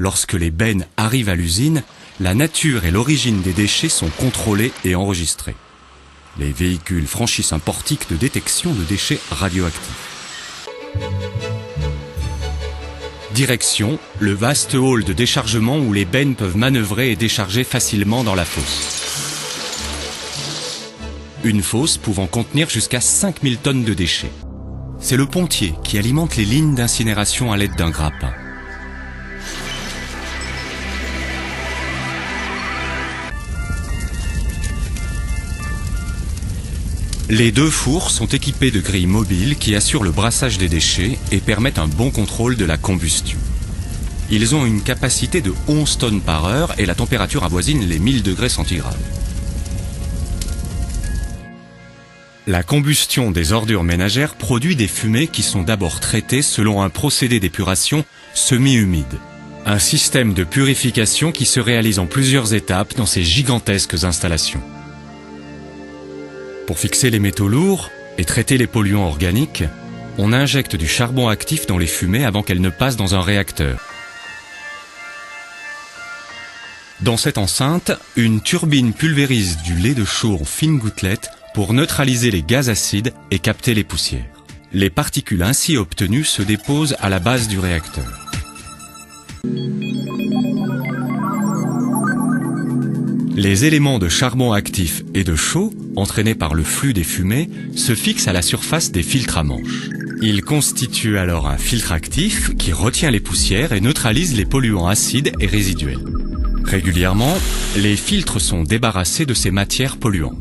Lorsque les bennes arrivent à l'usine, la nature et l'origine des déchets sont contrôlées et enregistrées. Les véhicules franchissent un portique de détection de déchets radioactifs. Direction, le vaste hall de déchargement où les bennes peuvent manœuvrer et décharger facilement dans la fosse. Une fosse pouvant contenir jusqu'à 5000 tonnes de déchets. C'est le pontier qui alimente les lignes d'incinération à l'aide d'un grappin. Les deux fours sont équipés de grilles mobiles qui assurent le brassage des déchets et permettent un bon contrôle de la combustion. Ils ont une capacité de 11 tonnes par heure et la température avoisine les 1000 degrés centigrades. La combustion des ordures ménagères produit des fumées qui sont d'abord traitées selon un procédé d'épuration semi-humide. Un système de purification qui se réalise en plusieurs étapes dans ces gigantesques installations. Pour fixer les métaux lourds et traiter les polluants organiques, on injecte du charbon actif dans les fumées avant qu'elles ne passent dans un réacteur. Dans cette enceinte, une turbine pulvérise du lait de chaux en fines gouttelettes pour neutraliser les gaz acides et capter les poussières. Les particules ainsi obtenues se déposent à la base du réacteur. Les éléments de charbon actif et de chaux, entraînés par le flux des fumées, se fixent à la surface des filtres à manche. Ils constituent alors un filtre actif qui retient les poussières et neutralise les polluants acides et résiduels. Régulièrement, les filtres sont débarrassés de ces matières polluantes.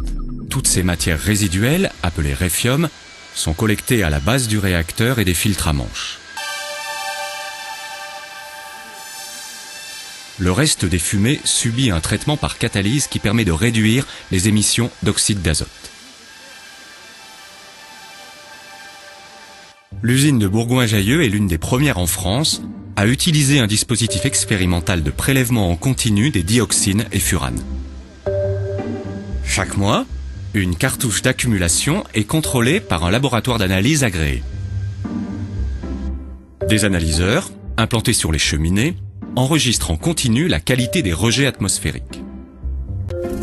Toutes ces matières résiduelles, appelées réfium, sont collectées à la base du réacteur et des filtres à manche. Le reste des fumées subit un traitement par catalyse qui permet de réduire les émissions d'oxyde d'azote. L'usine de Bourgoin-Jallieu est l'une des premières en France à utiliser un dispositif expérimental de prélèvement en continu des dioxines et furanes. Chaque mois, une cartouche d'accumulation est contrôlée par un laboratoire d'analyse agréé. Des analyseurs, implantés sur les cheminées, enregistrent en continu la qualité des rejets atmosphériques.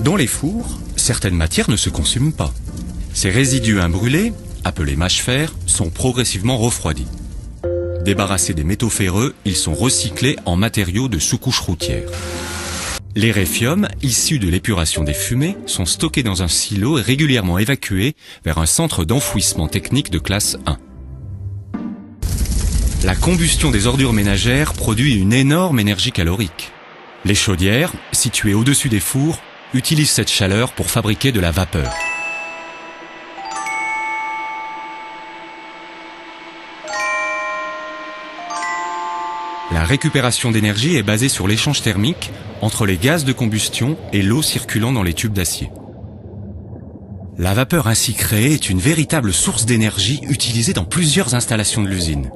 Dans les fours, certaines matières ne se consument pas. Ces résidus imbrûlés, appelés mâche-fer, sont progressivement refroidis. Débarrassés des métaux ferreux, ils sont recyclés en matériaux de sous-couche routière. Les réfiums, issus de l'épuration des fumées, sont stockés dans un silo et régulièrement évacués vers un centre d'enfouissement technique de classe 1. La combustion des ordures ménagères produit une énorme énergie calorique. Les chaudières, situées au-dessus des fours, utilisent cette chaleur pour fabriquer de la vapeur. La récupération d'énergie est basée sur l'échange thermique entre les gaz de combustion et l'eau circulant dans les tubes d'acier. La vapeur ainsi créée est une véritable source d'énergie utilisée dans plusieurs installations de l'usine.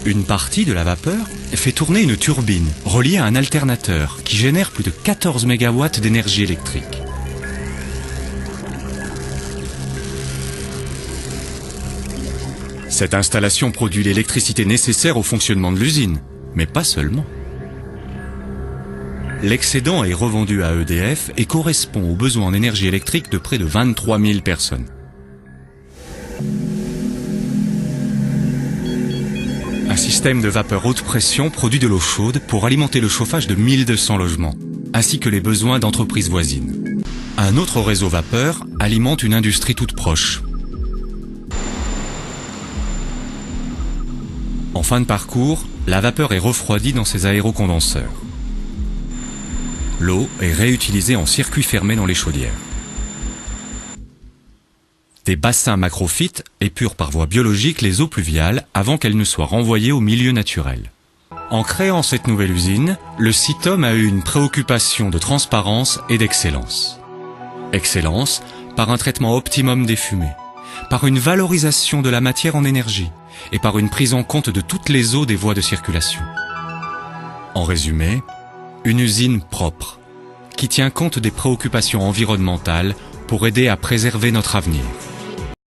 Une partie de la vapeur fait tourner une turbine reliée à un alternateur qui génère plus de 14 MW d'énergie électrique. Cette installation produit l'électricité nécessaire au fonctionnement de l'usine, mais pas seulement. L'excédent est revendu à EDF et correspond aux besoins en énergie électrique de près de 23 000 personnes. Un système de vapeur haute pression produit de l'eau chaude pour alimenter le chauffage de 1200 logements, ainsi que les besoins d'entreprises voisines. Un autre réseau vapeur alimente une industrie toute proche. En fin de parcours, la vapeur est refroidie dans ces aérocondenseurs. L'eau est réutilisée en circuit fermé dans les chaudières. Des bassins macrophytes épurent par voie biologique les eaux pluviales avant qu'elles ne soient renvoyées au milieu naturel. En créant cette nouvelle usine, le CITOM a eu une préoccupation de transparence et d'excellence. Excellence par un traitement optimum des fumées, par une valorisation de la matière en énergie et par une prise en compte de toutes les eaux des voies de circulation. En résumé, une usine propre, qui tient compte des préoccupations environnementales pour aider à préserver notre avenir.